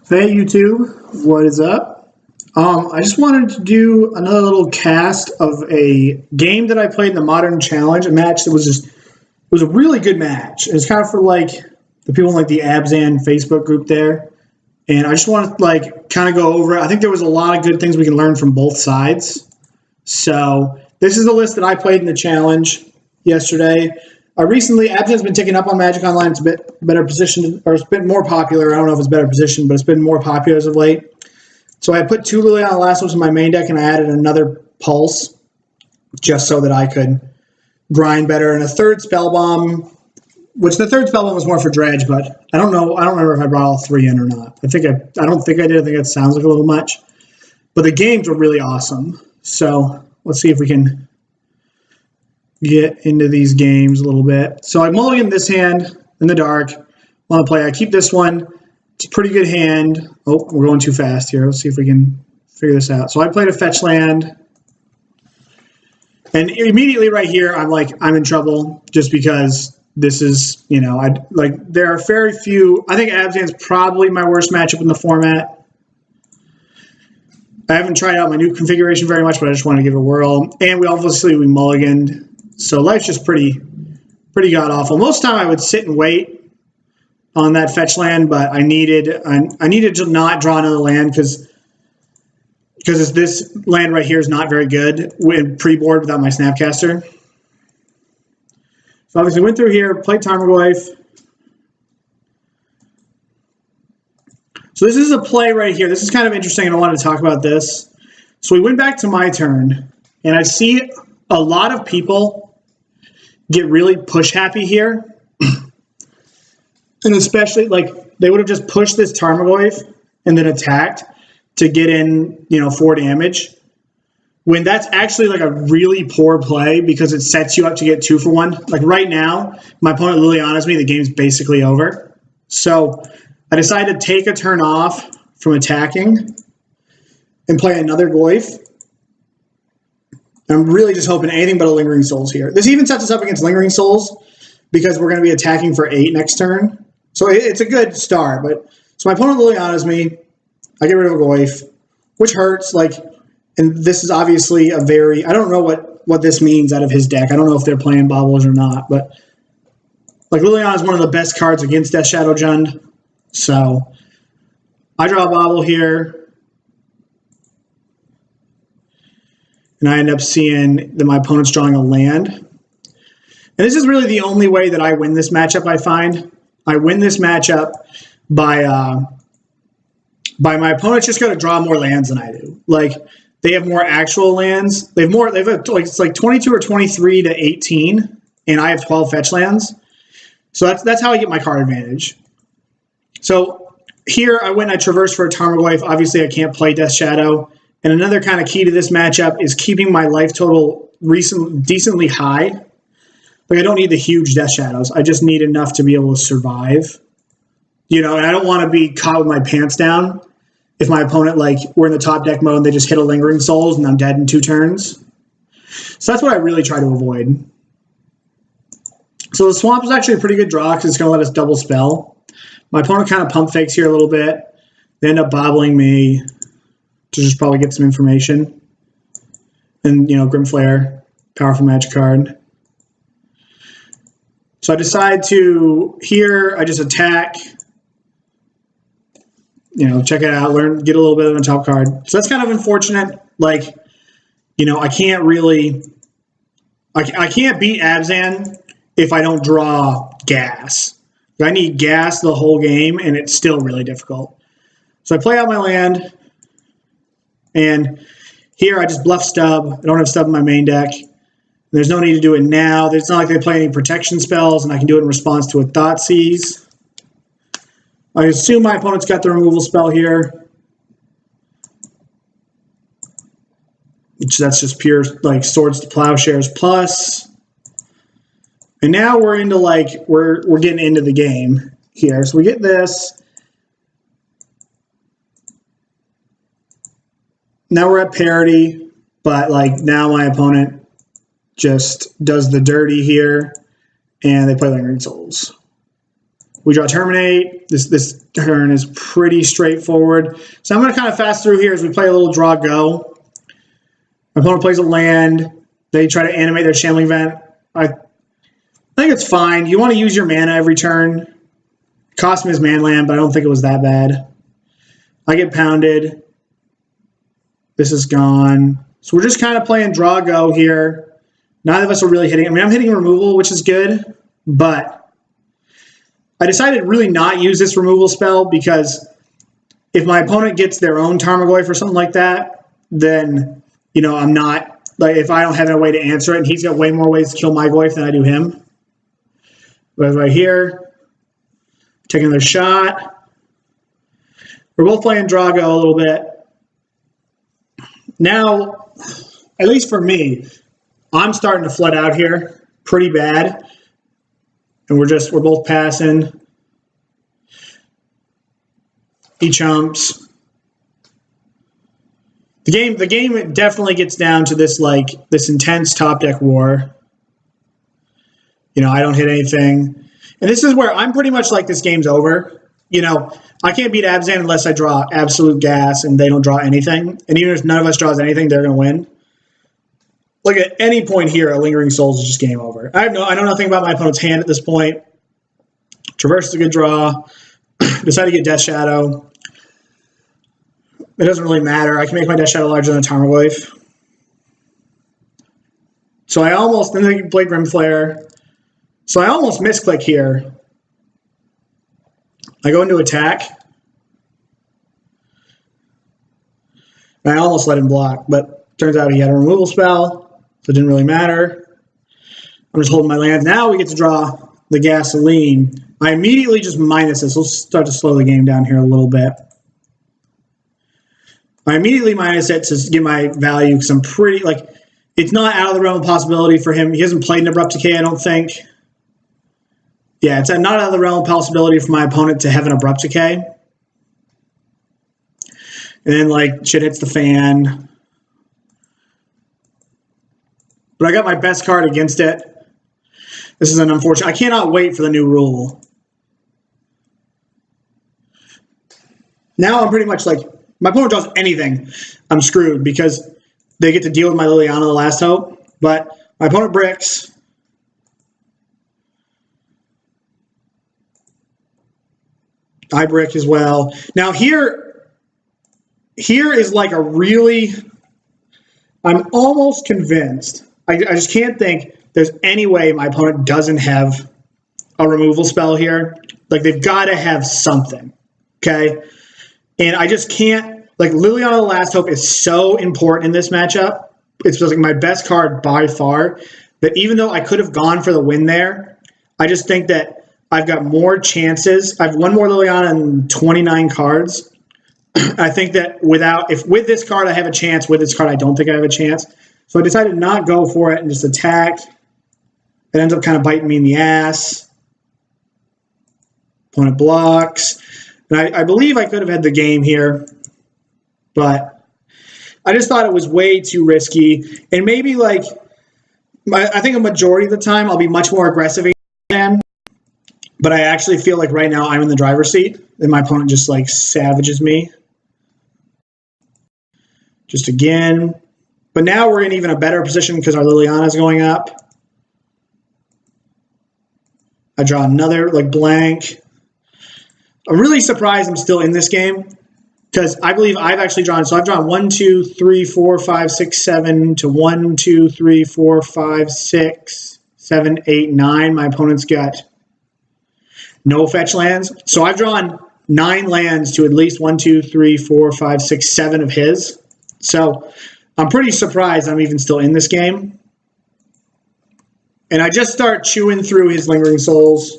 Hey YouTube, what is up? I just wanted to do another little cast of a game that I played in the Modern Challenge, a match that was a really good match. It's kind of for like the people in like the Abzan Facebook group there. And I just want to like kind of go over it. I think there was a lot of good things we can learn from both sides. So this is the list that I played in the challenge yesterday. Recently, Abzan's been ticking up on Magic Online. It's a bit better positioned, or it's been more popular. I don't know if it's better positioned, but it's been more popular as of late. So I put 2 Liliana Lassos in my main deck, and I added another Pulse, just so that I could grind better. And a third Spellbomb, which the third Spellbomb was more for Dredge, but I don't know. I don't remember if I brought all 3 in or not. I don't think I did. I think that sounds like a little much. But the games were really awesome. So let's see if we can get into these games a little bit. So I mulligan this hand in the dark. Want to play. I keep this one. It's a pretty good hand. Oh, we're going too fast here. Let's see if we can figure this out. So I played a fetch land. And immediately right here, I'm in trouble just because this is, there are very few. I think Abzan's probably my worst matchup in the format. I haven't tried out my new configuration very much, but I just want to give it a whirl. And we mulliganed. So life's just pretty god-awful. Most of the time I would sit and wait on that fetch land, but I needed to not draw another land because this land right here is not very good when pre-board without my Snapcaster. So obviously went through here, played Tarmogoyf. So this is a play right here. This is kind of interesting, and I wanted to talk about this. So we went back to my turn, and I see a lot of people get really push happy here. And especially, they would have just pushed this Tarmogoyf and then attacked to get in, 4 damage. When that's actually, a really poor play because it sets you up to get 2 for 1. Like, right now, my opponent Liliana's me, the game's basically over. So I decided to take a turn off from attacking and play another Goyf. I'm really just hoping anything but a Lingering Souls here. This even sets us up against Lingering Souls because we're going to be attacking for 8 next turn. So it's a good start. But so my opponent Liliana's me. I get rid of a Goyf, which hurts. And this is obviously a very... I don't know what this means out of his deck. I don't know if they're playing Baubles or not. But Liliana is one of the best cards against Death Shadow Jund. So I draw a Bauble here. And I end up seeing that my opponent's drawing a land. And this is really the only way that I win this matchup, I find. I win this matchup by my opponent's just going to draw more lands than I do. They have more actual lands. It's 22 or 23 to 18, and I have 12 fetch lands. So that's how I get my card advantage. So here I went, I traverse for a Tarmogoyf. Obviously I can't play Death Shadow. And another kind of key to this matchup is keeping my life total decently high. I don't need the huge Death Shadows. I just need enough to be able to survive. And I don't want to be caught with my pants down if my opponent, we're in the top deck mode and they just hit a Lingering Souls and I'm dead in 2 turns. So that's what I really try to avoid. So the Swamp is actually a pretty good draw because it's going to let us double spell. My opponent kind of pump fakes here a little bit. They end up bobbling me to just probably get some information. And, Grimflare, powerful magic card. So I decide to, here, I just attack, check it out, get a little bit of a top card. So that's kind of unfortunate. I can't really, I can't beat Abzan if I don't draw gas. I need gas the whole game, and it's still really difficult. So I play out my land. And here I just bluff Stub. I don't have Stub in my main deck. There's no need to do it now. It's not like they play any protection spells, and I can do it in response to a Thoughtseize. I assume my opponent's got the removal spell here. That's just pure Swords to Plowshares plus. And now we're into we're getting into the game here. So we get this. Now we're at parity, but now my opponent just does the dirty here, and they play Lingering Souls. We draw Terminate. This turn is pretty straightforward. So I'm going to kind of fast through here as we play a little draw go. My opponent plays a land. They try to animate their Shambling Vent. I think it's fine. You want to use your mana every turn. It cost me his man land, but I don't think it was that bad. I get pounded. This is gone. So we're just kind of playing draw go here. Neither of us are really hitting. I mean, I'm hitting removal, which is good, but I decided to really not use this removal spell because if my opponent gets their own Tarmogoyf or something like that, then, you know, I'm not, like, if I don't have a way to answer it, and he's got way more ways to kill my Goyf than I do him. But right here, taking another shot. We're both playing Drago a little bit. Now, at least for me, I'm starting to flood out here pretty bad. And we're both passing. He chumps. The game definitely gets down to this intense top deck war. You know, I don't hit anything. And this is where I'm pretty much like this game's over. You know, I can't beat Abzan unless I draw absolute gas and they don't draw anything. And even if none of us draws anything, they're going to win. Like at any point here, a Lingering Souls is just game over. I know nothing about my opponent's hand at this point. Traverse is a good draw. Decide to get Death Shadow. It doesn't really matter. I can make my Death Shadow larger than a Tarmogoyf. So I almost, then they play Grimflare. So I almost misclick here. I go into attack. And I almost let him block, but turns out he had a removal spell, so it didn't really matter. I'm just holding my lands. Now we get to draw the Gasoline. I immediately just minus this. Let's start to slow the game down here a little bit. I immediately minus it to get my value because I'm pretty, like, it's not out of the realm of possibility for him. He hasn't played an Abrupt Decay, I don't think. Yeah, it's not out of the realm of possibility for my opponent to have an Abrupt Decay. And then, like, shit hits the fan. But I got my best card against it. This is an unfortunate. I cannot wait for the new rule. Now I'm pretty much like, my opponent draws anything, I'm screwed because they get to deal with my Liliana, the last hope. But my opponent bricks. I brick as well. Now here is like a really, I'm almost convinced. I just can't think there's any way my opponent doesn't have a removal spell here. Like, they've got to have something, okay? And I just can't, like, Liliana the Last Hope is so important in this matchup. It's just like my best card by far, that even though I could have gone for the win there, I just think that I've got more chances. I have one more Liliana and 29 cards. I think that with this card I have a chance, with this card I don't think I have a chance. So I decided to not go for it and just attack. It ends up kind of biting me in the ass. Opponent blocks. And I believe I could have had the game here, but I just thought it was way too risky. And maybe, like, I think a majority of the time I'll be much more aggressive than, but I actually feel like right now I'm in the driver's seat and my opponent just, like, savages me. Just again. But now we're in even a better position because our Liliana is going up. I draw another, like, blank. I'm really surprised I'm still in this game because I believe I've actually drawn. So I've drawn 1, 2, 3, 4, 5, 6, 7 to 1, 2, 3, 4, 5, 6, 7, 8, 9. My opponent's got no fetch lands. So I've drawn 9 lands to at least 1, 2, 3, 4, 5, 6, 7 of his. So I'm pretty surprised I'm even still in this game. And I just start chewing through his Lingering Souls.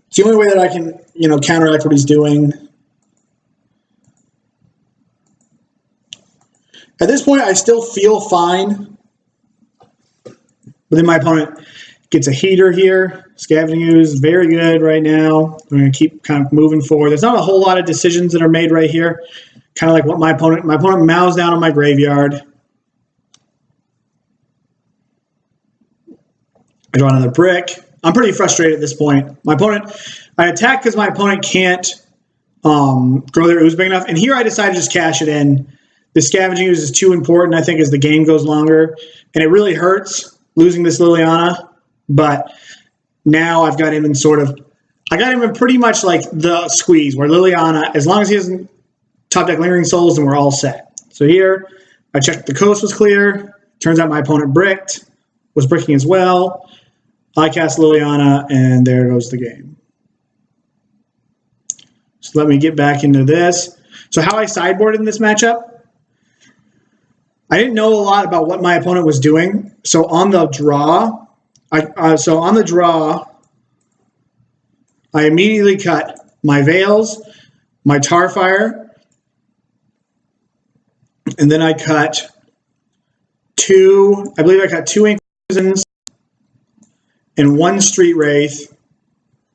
It's the only way that I can, you know, counteract what he's doing. At this point, I still feel fine. But then my opponent gets a heater here. Scavenging Ooze is very good right now. I'm going to keep kind of moving forward. There's not a whole lot of decisions that are made right here. Kind of like what my opponent mows down on my graveyard. I draw another brick. I'm pretty frustrated at this point. My opponent, I attack because my opponent can't grow their ooze big enough. And here I decided to just cash it in. The scavenging ooze is too important, I think, as the game goes longer. And it really hurts losing this Liliana. But now I've got him in sort of, I got him in pretty much like the squeeze, where Liliana, as long as he doesn't top deck Lingering Souls, then we're all set. So here, I checked the coast was clear. Turns out my opponent bricked, was bricking as well. I cast Liliana, and there goes the game. So let me get back into this. So how I sideboarded in this matchup, I didn't know a lot about what my opponent was doing. So on the draw, I immediately cut my Veils, my Tarfire, and then I cut two Inquisitions and one Street Wraith.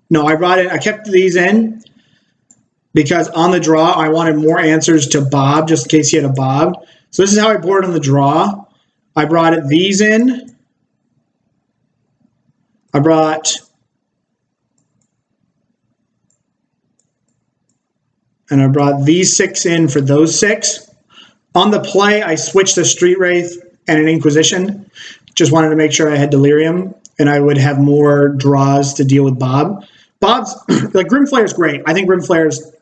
No, I kept these in because on the draw, I wanted more answers to Bob, just in case he had a Bob. So this is how I boarded on the draw. I brought these in. I brought these 6 in for those 6. On the play, I switched a Street Wraith and an Inquisition. Just wanted to make sure I had Delirium and I would have more draws to deal with Bob. Bob's, like Grimflayer is great. I think Grimflayer is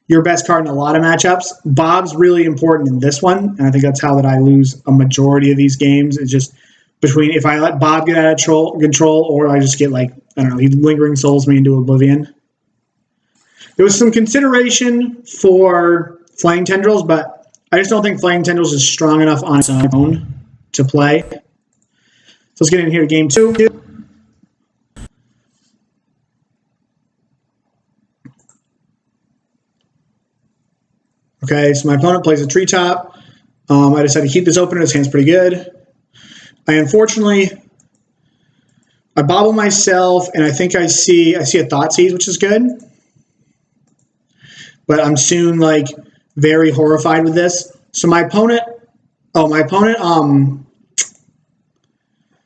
your best card in a lot of matchups. Bob's really important in this one, and I think that's how that I lose a majority of these games. It's just between if I let Bob get out of control or I just get like, I don't know, he Lingering Souls me into oblivion. There was some consideration for Flaying Tendrils, but I just don't think Flaying Tendrils is strong enough on its own to play. So let's get in here to game 2. Okay, so my opponent plays a Treetop. I decided to keep this open. His hand's pretty good. I bobble myself, and I think I see a Thoughtseize, which is good. But I'm soon like very horrified with this. So my opponent,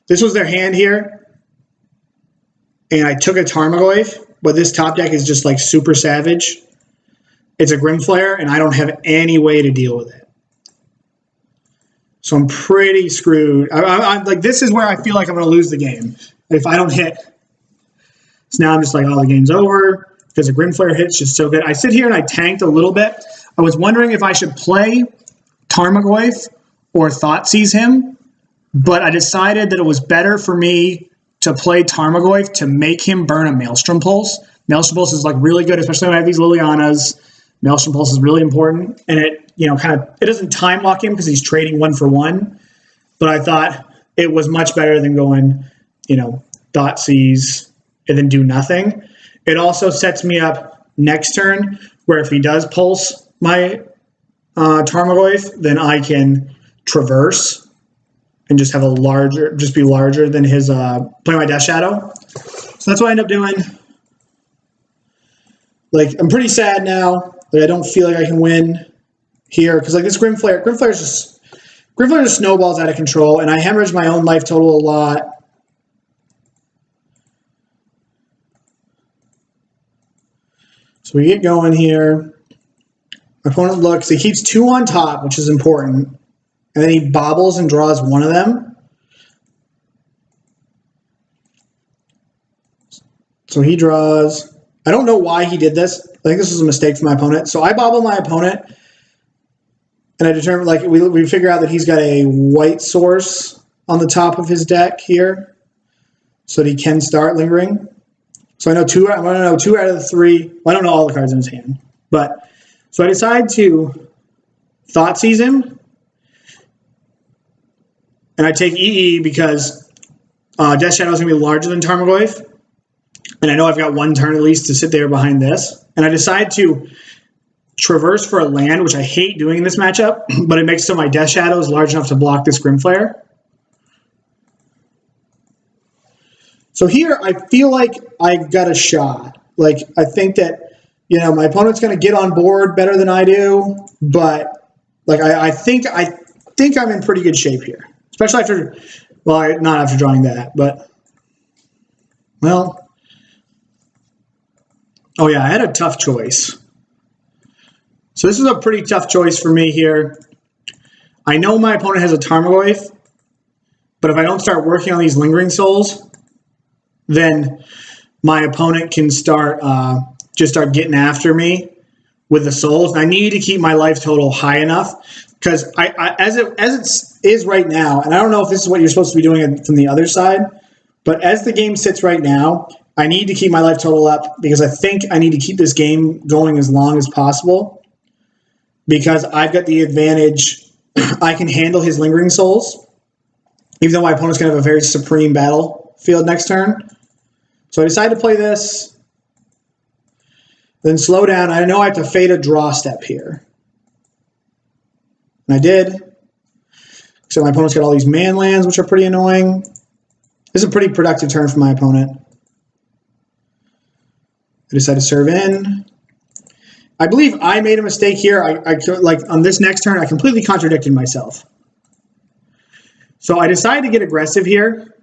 this was their hand here, and I took a Tarmogoyf, but this top deck is just like super savage. It's a Grimflayer, and I don't have any way to deal with it. So I'm pretty screwed. I'm like, this is where I feel like I'm going to lose the game if I don't hit. So now I'm just like, oh, the game's over because the Grimflayer hit's just so good. I sit here and I tanked a little bit. I was wondering if I should play Tarmogoyf or Thoughtseize him, but I decided that it was better for me to play Tarmogoyf to make him burn a Maelstrom Pulse. Maelstrom Pulse is like really good, especially when I have these Lilianas. Maelstrom Pulse is really important, and it, it doesn't time lock him because he's trading 1 for 1. But I thought it was much better than going, Thoughtseize and then do nothing. It also sets me up next turn where if he does pulse my Tarmogoyf, then I can traverse and just have be larger than his play my Death Shadow. So that's what I end up doing. Like, I'm pretty sad now. Like, I don't feel like I can win here because like this Grimflayer just snowballs out of control, and I hemorrhage my own life total a lot. So we get going here. My opponent looks, he keeps 2 on top, which is important, and then he bobbles and draws 1 of them. So he draws. I don't know why he did this. I think this was a mistake for my opponent. So I bobble my opponent, and I determine, like, we figure out that he's got a white source on the top of his deck here, so that he can start lingering. So I want to know 2 out of the 3. Well, I don't know all the cards in his hand, but so I decide to Thoughtseize him, and I take EE because Death Shadow is going to be larger than Tarmogoyf. And I know I've got 1 turn at least to sit there behind this. And I decide to traverse for a land, which I hate doing in this matchup, but it makes so my Death Shadow is large enough to block this Grimflayer. So here I feel like I've got a shot. Like, I think that, my opponent's going to get on board better than I do, but like I think I'm in pretty good shape here. Especially after, well, not after drawing that, but Well, oh yeah, I had a tough choice. So this is a pretty tough choice for me here. I know my opponent has a Tarmogoyf, but if I don't start working on these Lingering Souls, then my opponent can start just start getting after me with the souls. And I need to keep my life total high enough because as it is right now, and I don't know if this is what you're supposed to be doing from the other side, but as the game sits right now, I need to keep my life total up because I think I need to keep this game going as long as possible because I've got the advantage. I can handle his Lingering Souls, even though my opponent's going to have a very supreme battlefield next turn. So I decided to play this, then slow down. I know I have to fade a draw step here. And I did. So my opponent's got all these man lands, which are pretty annoying. This is a pretty productive turn for my opponent. I decided to serve in. I believe I made a mistake here. Like on this next turn, I completely contradicted myself. So I decided to get aggressive here,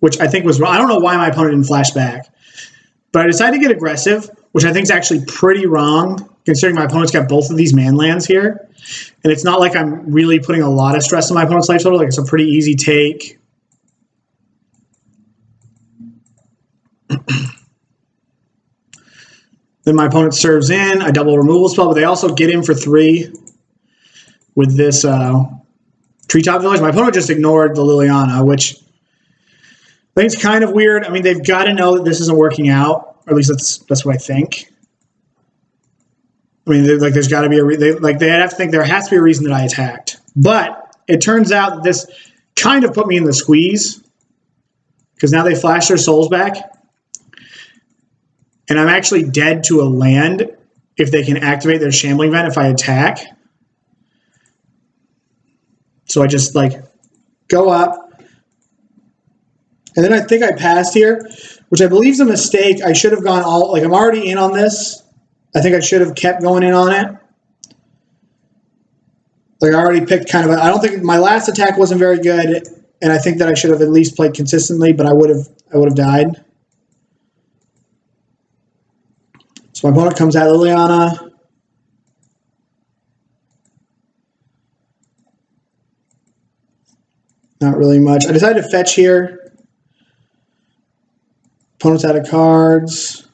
which I think was wrong. I don't know why my opponent didn't flash back. But I decided to get aggressive, which I think is actually pretty wrong, considering my opponent's got both of these man lands here. And it's not like I'm really putting a lot of stress on my opponent's life total. Like it's a pretty easy take. Then my opponent serves in. I double removal spell, but they also get in for 3 with this Treetop Village. My opponent just ignored the Liliana, which I think it's kind of weird. I mean, they've got to know that this isn't working out, or at least that's what I think. I mean, like there's got to be they have to think there has to be a reason that I attacked. But it turns out that this kind of put me in the squeeze because now they flash their souls back. And I'm actually dead to a land if they can activate their Shambling Vent if I attack. So I just like go up. And then I think I passed here, which I believe is a mistake. I should have gone all, like I'm already in on this. I think I should have kept going in on it. Like I already picked kind of I don't think my last attack wasn't very good. And I think that I should have at least played consistently, but I would have died. So my opponent comes at Liliana. Not really much. I decided to fetch here. Opponent's out of cards.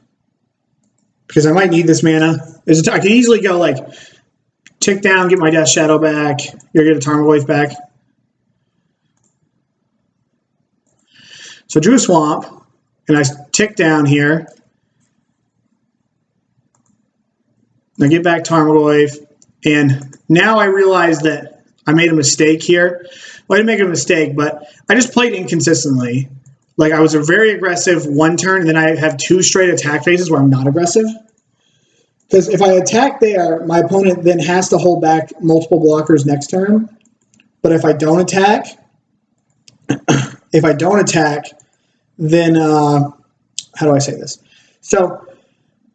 Because I might need this mana. I can easily go like tick down, get my Death Shadow back. You're going to get a Tarmogoyf back. So I drew a Swamp. And I tick down here. I get back Tarmogoyf, and now I realize that I made a mistake here. Well, I didn't make a mistake, but I just played inconsistently. Like, I was a very aggressive one turn, and then I have 2 straight attack phases where I'm not aggressive. Because if I attack there, my opponent then has to hold back multiple blockers next turn. But if I don't attack, then, how do I say this? So,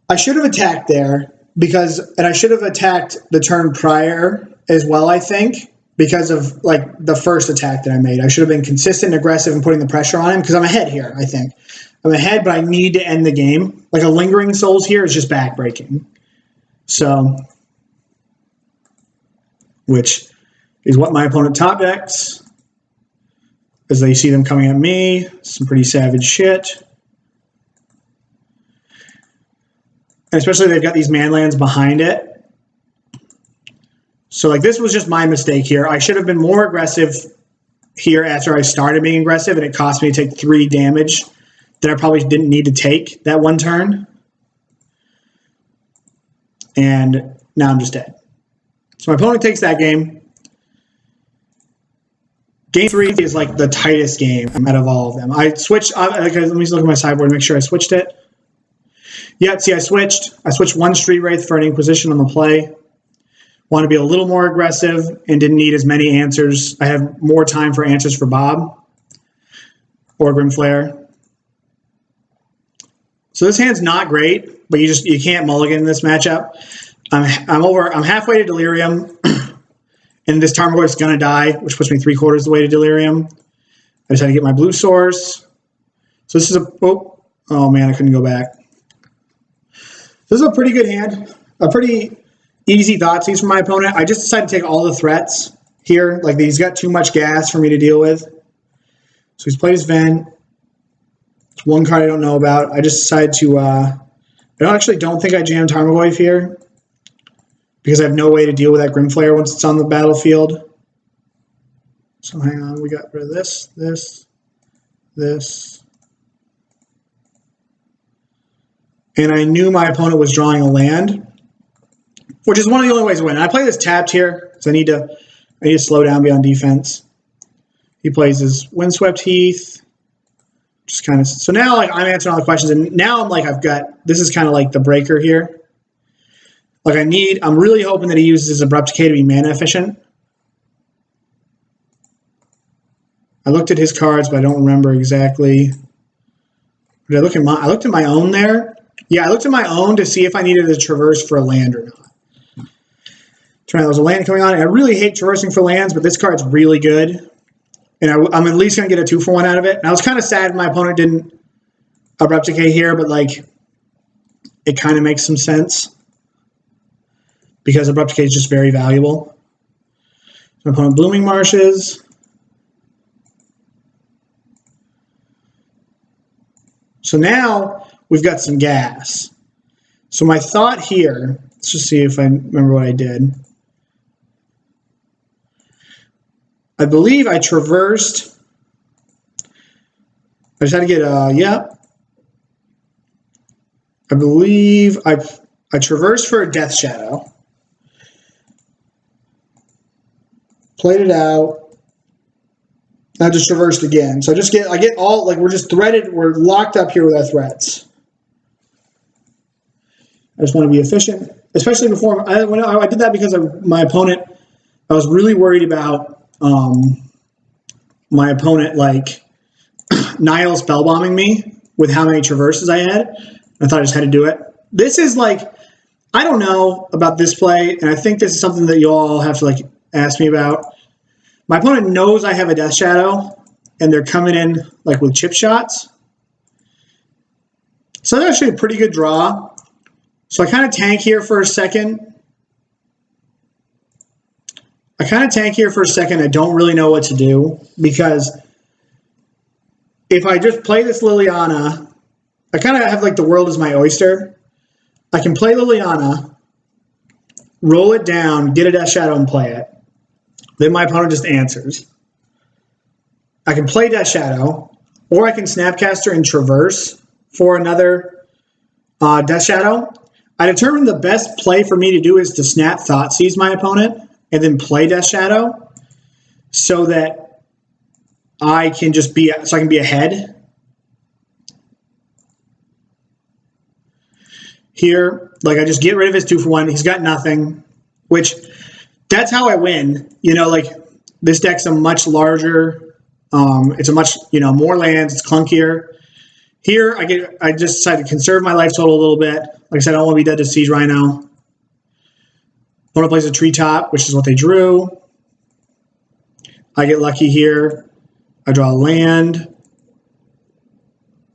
I should have attacked there. And I should have attacked the turn prior as well, I think, because of like the first attack that I made. I should have been consistent and aggressive in putting the pressure on him because I'm ahead here, I think. I'm ahead, but I need to end the game. Like a Lingering Souls here is just backbreaking. So, which is what my opponent top decks as they see them coming at me. Some pretty savage shit. And especially they've got these man lands behind it. So like this was just my mistake here. I should have been more aggressive here after I started being aggressive, and it cost me to take 3 damage that I probably didn't need to take that one turn. And now I'm just dead. So my opponent takes that game. Game 3 is like the tightest game out of all of them. I switched, let me just look at my sideboard and make sure I switched it. Yeah, see, I switched 1 Street Wraith for an Inquisition on the play. Want to be a little more aggressive and didn't need as many answers. I have more time for answers for Bob or Grim Flare. So this hand's not great, but you can't mulligan in this matchup. I'm halfway to Delirium, and this Tarmogoyf's gonna die, which puts me 3/4 the way to Delirium. I decided to get my blue source. So this is Oh man, I couldn't go back. This is a pretty good hand. A pretty easy Thoughtseize for my opponent. I just decided to take all the threats here. Like, he's got too much gas for me to deal with. So he's played his Vent. It's one card I don't know about. I just decided to... I don't think I jammed Tarmogoyf here, because I have no way to deal with that Grimflayer once it's on the battlefield. So hang on, we got rid of this, this. And I knew my opponent was drawing a land, which is one of the only ways to win. And I play this tapped here, because I need to slow down, be on defense. He plays his Windswept Heath. Just kind of, so now like I'm answering all the questions, and now I'm like, this is kind of like the breaker here. Like I'm really hoping that he uses his Abrupt Decay to be mana efficient. I looked at his cards, but I don't remember exactly. Did I look at I looked at my own there. Yeah, I looked at my own to see if I needed to traverse for a land or not. There was a land coming on, and I really hate traversing for lands, but this card's really good. And I'm at least going to get a 2-for-1 out of it. And I was kind of sad my opponent didn't Abrupt Decay here, but like, it kind of makes some sense, because Abrupt Decay is just very valuable. My opponent Blooming Marshes. So now we've got some gas. So my thought here, let's just see if I remember what I did. I believe I traversed. I just had to get yeah. I believe I traversed for a Death Shadow. Played it out. I just traversed again. So I get all, like, we're just threaded, we're locked up here with our threats. I just want to be efficient, especially before I did that because of my opponent. I was really worried about my opponent like Nihil Spellbombing me with how many traverses I had. I thought I just had to do it. This is like, I don't know about this play, and I think this is something that you all have to like ask me about. My opponent knows I have a Death Shadow, and they're coming in like with chip shots. So that's actually a pretty good draw. So I kind of tank here for a second. I don't really know what to do, because if I just play this Liliana, I kind of have like the world is my oyster. I can play Liliana, roll it down, get a Death Shadow and play it. Then my opponent just answers. I can play Death Shadow, or I can Snapcaster and traverse for another Death Shadow. I determined the best play for me to do is to snap Thoughtseize my opponent and then play Death Shadow, so that I can just be, so I can be ahead. Here, like, I just get rid of his 2-for-1. He's got nothing, which that's how I win. You know, like, this deck's a much larger, it's a much, more lands, it's clunkier. Here, I just decided to conserve my life total a little bit. Like I said, I don't want to be dead to Siege Rhino. Opponent plays a Treetop, which is what they drew. I get lucky here. I draw a land.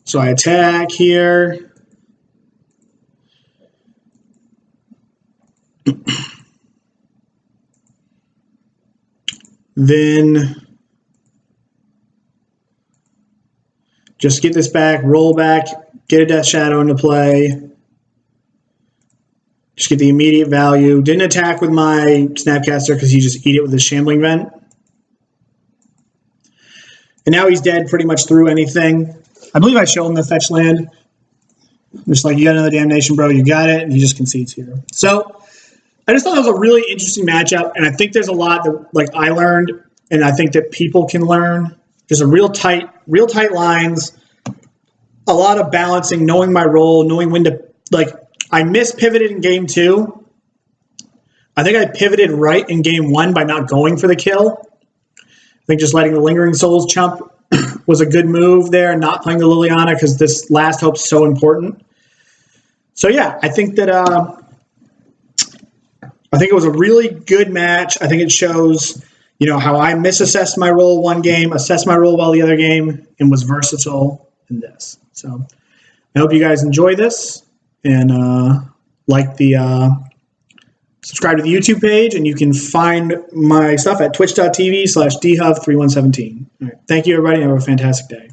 So I attack here. Then just get this back, roll back, get a Death Shadow into play. Just get the immediate value. Didn't attack with my Snapcaster because you just eat it with a Shambling Vent. And now he's dead pretty much through anything. I believe I showed him the fetch land. I'm just like, you got another Damnation, bro. You got it. And he just concedes here. So I just thought it was a really interesting matchup. And I think there's a lot that like I learned, and I think that people can learn. There's a real tight lines, a lot of balancing, knowing my role, knowing when to, like, I mispivoted in game 2. I think I pivoted right in game 1 by not going for the kill. I think just letting the Lingering Souls chump was a good move there, and not playing the Liliana because this last hope's so important. So yeah, I think that it was a really good match. I think it shows, how I misassessed my role one game, assessed my role well the other game, and was versatile in this. So I hope you guys enjoy this, and subscribe to the YouTube page, and you can find my stuff at twitch.tv/dhub3117. All right. Thank you, everybody, and have a fantastic day.